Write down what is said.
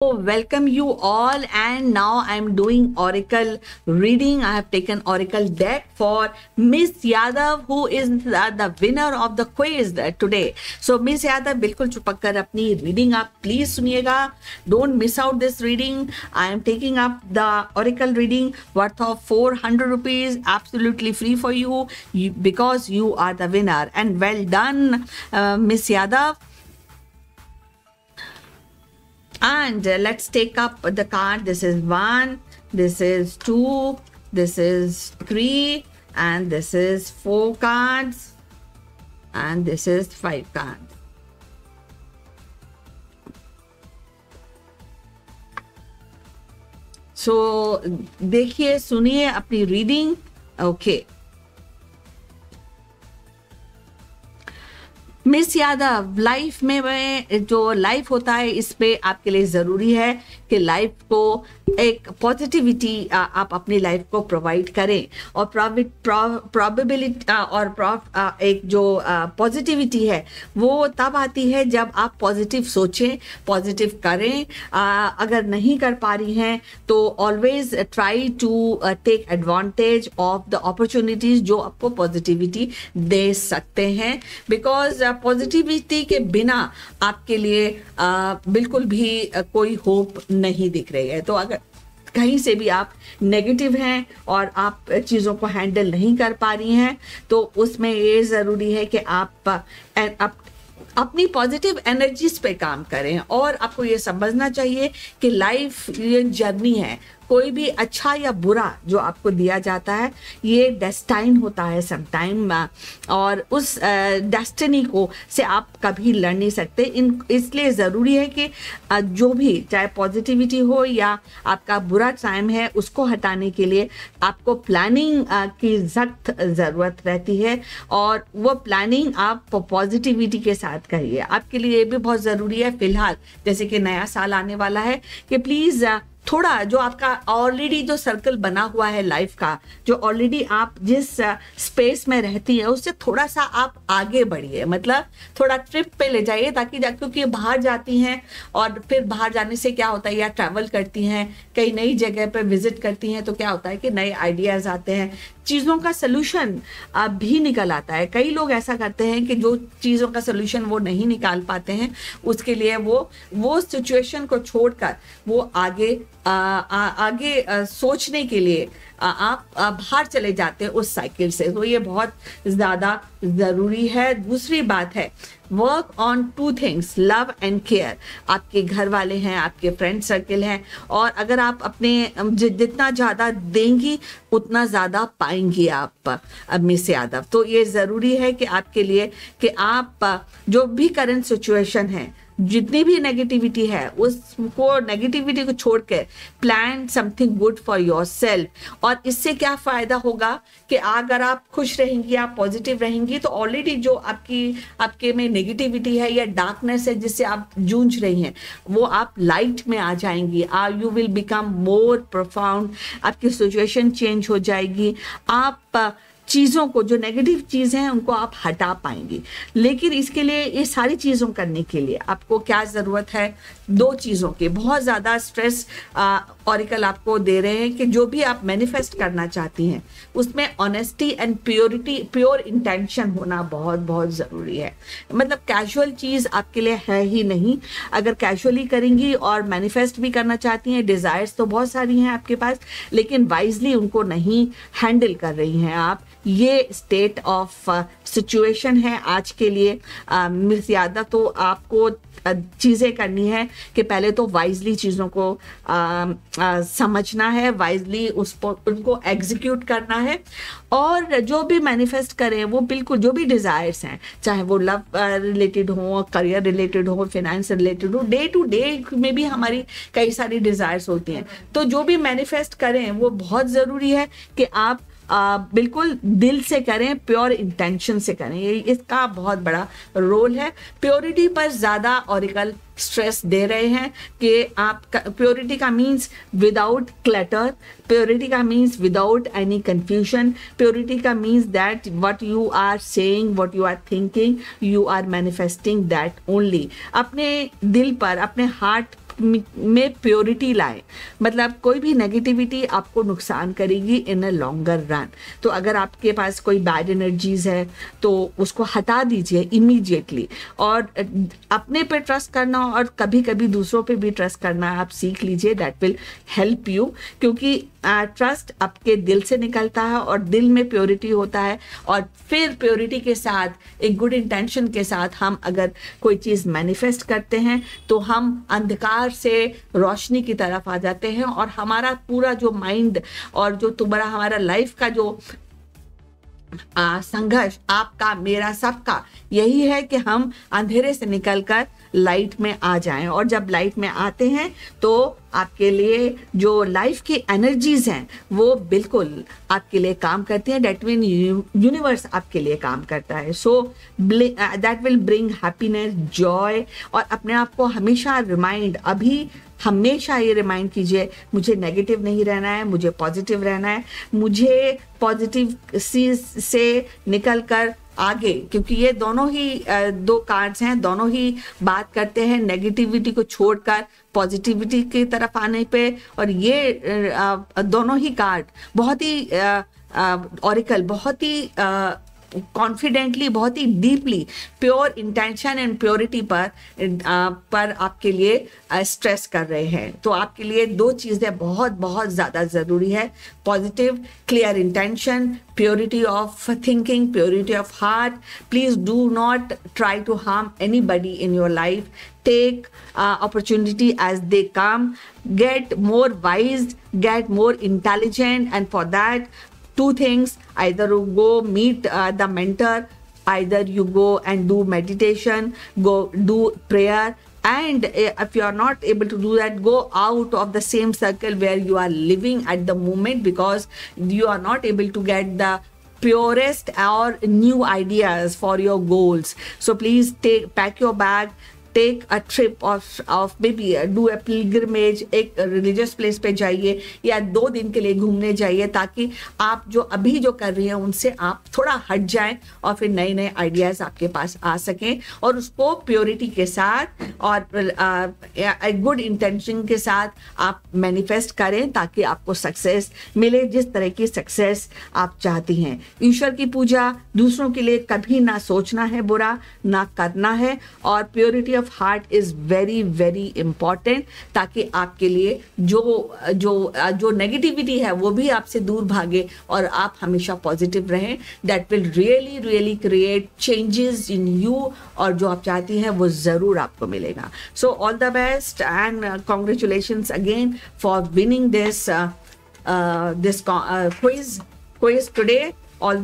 Welcome you all, and now I'm doing oracle reading. I have taken oracle deck for Miss Yadav, who is the winner of the quiz today. So Miss Yadav, बिल्कुल चुपक कर अपनी reading आप please सुनिएगा. Don't miss out this reading. I am taking up the oracle reading worth of 400 rupees, absolutely free for you, because you are the winner. And well done, Miss Yadav. And let's take up the card. This is 1, this is 2, this is 3, and this is 4 cards, and this is 5 cards. So देखिए, सुनिए अपनी reading. Okay, miss Yadav, life में जो life होता है, इस पे आपके लिए ज़रूरी है कि लाइफ को एक पॉजिटिविटी आप अपनी लाइफ को प्रोवाइड करें. और प्रोबेबिलिटी और एक जो पॉजिटिविटी है वो तब आती है जब आप पॉजिटिव सोचें, पॉजिटिव करें. अगर नहीं कर पा रही हैं तो always try to take advantage of the opportunities जो आपको पॉजिटिविटी दे सकते हैं, बिकॉज पॉजिटिविटी के बिना आपके लिए बिल्कुल भी कोई होप नहीं दिख रही है. तो अगर कहीं से भी आप नेगेटिव हैं और आप चीज़ों को हैंडल नहीं कर पा रही हैं, तो उसमें ये ज़रूरी है कि आप अपनी पॉजिटिव एनर्जीज पे काम करें. और आपको ये समझना चाहिए कि लाइफ ये जर्नी है. कोई भी अच्छा या बुरा जो आपको दिया जाता है ये डेस्टाइन होता है समटाइम, और उस डेस्टिनी को से आप कभी लड़ नहीं सकते. इसलिए ज़रूरी है कि जो भी, चाहे पॉजिटिविटी हो या आपका बुरा टाइम है, उसको हटाने के लिए आपको प्लानिंग की सख्त ज़रूरत रहती है. और वो प्लानिंग आप पॉजिटिविटी के साथ करिए. आपके लिए ये भी बहुत ज़रूरी है फ़िलहाल, जैसे कि नया साल आने वाला है, कि प्लीज़ थोड़ा जो आपका ऑलरेडी जो सर्कल बना हुआ है लाइफ का, जो ऑलरेडी आप जिस स्पेस में रहती है उससे थोड़ा सा आप आगे बढ़िए. मतलब थोड़ा ट्रिप पे ले जाइए, ताकि क्योंकि बाहर जाती हैं और फिर बाहर जाने से क्या होता है, या ट्रैवल करती हैं, कई नई जगह पे विजिट करती हैं, तो क्या होता है कि नए आइडियाज़ आते हैं, चीज़ों का सलूशन भी निकल आता है. कई लोग ऐसा करते हैं कि जो चीज़ों का सलूशन वो नहीं निकाल पाते हैं, उसके लिए वो सिचुएशन को छोड़कर वो आगे सोचने के लिए आप बाहर चले जाते हैं उस साइकिल से. तो ये बहुत ज़्यादा ज़रूरी है. दूसरी बात है, work on 2 things, love and care. आपके घर वाले हैं, आपके फ्रेंड सर्किल हैं, और अगर आप अपने जितना ज़्यादा देंगी उतना ज़्यादा पाएंगी आप, मिस यादव. तो ये ज़रूरी है कि आपके लिए कि आप जो भी करंट सिचुएशन है, जितनी भी नेगेटिविटी है, उसको नेगेटिविटी को छोड़ कर plan something good for your self. और इससे क्या फ़ायदा होगा कि अगर आप खुश रहेंगी, आप पॉजिटिव रहेंगी, तो ऑलरेडी जो आपके में नेगेटिविटी है या डार्कनेस है जिससे आप जूझ रही हैं, वो आप लाइट में आ जाएंगी. You will become more profound. आपकी सिचुएशन चेंज हो जाएगी. आप चीज़ों को, जो नेगेटिव चीज़ें हैं, उनको आप हटा पाएंगी. लेकिन इसके लिए, ये सारी चीज़ों करने के लिए आपको क्या ज़रूरत है? 2 चीज़ों की. बहुत ज़्यादा स्ट्रेस ऑरिकल आपको दे रहे हैं कि जो भी आप मैनिफेस्ट करना चाहती हैं उसमें honesty and purity, pure intention होना बहुत बहुत ज़रूरी है. मतलब कैजुअल चीज़ आपके लिए है ही नहीं. अगर कैजुअली करेंगी और मैनिफेस्ट भी करना चाहती हैं, डिज़ायर्स तो बहुत सारी हैं आपके पास, लेकिन वाइजली उनको नहीं हैंडल कर रही हैं आप. ये स्टेट ऑफ सिचुएशन है आज के लिए, मिस यादव. तो आपको चीज़ें करनी है कि पहले तो वाइजली चीज़ों को समझना है, वाइजली उनको एग्जीक्यूट करना है. और जो भी मैनिफेस्ट करें वो बिल्कुल, जो भी डिज़ायर्स हैं, चाहे वो लव रिलेटेड हो, करियर रिलेटेड हो, फिनेंस रिलेटेड हो, डे टू डे में भी हमारी कई सारी डिज़ायर्स होती हैं. तो जो भी मैनिफेस्ट करें वो बहुत ज़रूरी है कि आप बिल्कुल दिल से करें, प्योर इंटेंशन से करें. ये इसका बहुत बड़ा रोल है. प्योरिटी पर ज़्यादा ऑरिकल स्ट्रेस दे रहे हैं कि आप प्योरिटी का मीन्स विदाउट क्लटर, प्योरिटी का means without any confusion, purity का means that what you are saying, what you are thinking, you are manifesting that only. अपने दिल पर, अपने हार्ट में प्योरिटी लाएं, मतलब कोई भी नेगेटिविटी आपको नुकसान करेगी इन अ लॉन्गर रन। तो अगर आपके पास कोई बैड एनर्जीज है तो उसको हटा दीजिए इमीडिएटली, और अपने पे ट्रस्ट करना और कभी कभी दूसरों पे भी ट्रस्ट करना आप सीख लीजिए, दैट विल हेल्प यू, क्योंकि ट्रस्ट आपके दिल से निकलता है और दिल में प्योरिटी होता है, और फिर प्योरिटी के साथ एक गुड इंटेंशन के साथ हम अगर कोई चीज़ मैनिफेस्ट करते हैं तो हम अंधकार से रोशनी की तरफ आ जाते हैं, और हमारा पूरा जो माइंड और जो तुम्हारा हमारा लाइफ का जो संघर्ष, आपका मेरा सबका, यही है कि हम अंधेरे से निकलकर लाइट में आ जाएं। और जब लाइट में आते हैं तो आपके लिए जो लाइफ की एनर्जीज हैं वो बिल्कुल आपके लिए काम करती हैं, दैट मीन यूनिवर्स आपके लिए काम करता है। So that will bring happiness, Joy, और अपने आप को हमेशा हमेशा ये रिमाइंड कीजिए, मुझे नेगेटिव नहीं रहना है, मुझे पॉजिटिव रहना है, मुझे पॉजिटिव से निकलकर आगे, क्योंकि ये दोनों ही दो कार्ड्स हैं, दोनों ही बात करते हैं नेगेटिविटी को छोड़कर पॉजिटिविटी की तरफ आने पे। और ये दोनों ही कार्ड बहुत ही ऑरिकल बहुत ही कॉन्फिडेंटली, बहुत ही deeply pure intention and purity पर आपके लिए स्ट्रेस कर रहे हैं। तो आपके लिए दो चीज़ें बहुत बहुत ज़्यादा ज़रूरी है, positive clear intention, purity of thinking, purity of heart. Please do not try to harm anybody in your life. Take opportunity as they come. Get more wise, get more intelligent, and for that, two things: either you go meet the mentor, either you go and do meditation, go do prayer. And if you are not able to do that, go out of the same circle where you are living at the moment, because you are not able to get the purest or new ideas for your goals. So please pack your bag, take a trip of maybe do a pilgrimage, एक religious place पे जाइए या 2 दिन के लिए घूमने जाइए, ताकि आप जो अभी जो कर रही हैं उनसे आप थोड़ा हट जाएं और फिर नए नए आइडियाज़ आपके पास आ सकें, और उसको प्योरिटी के साथ और गुड इंटेंशन के साथ आप मैनिफेस्ट करें, ताकि आपको सक्सेस मिले, जिस तरह की सक्सेस आप चाहती हैं। ईश्वर की पूजा दूसरों के लिए कभी ना सोचना है बुरा, ना करना है, और purity of heart is very very important, ताकि आपके लिए जो नेगेटिविटी है वो भी आपसे दूर भागे और आप हमेशा पॉजिटिव रहें। That will really really create changes in you, और जो आप चाहती हैं वो ज़रूर आपको मिलेगा। So all the best and congratulations again for winning this quiz today. All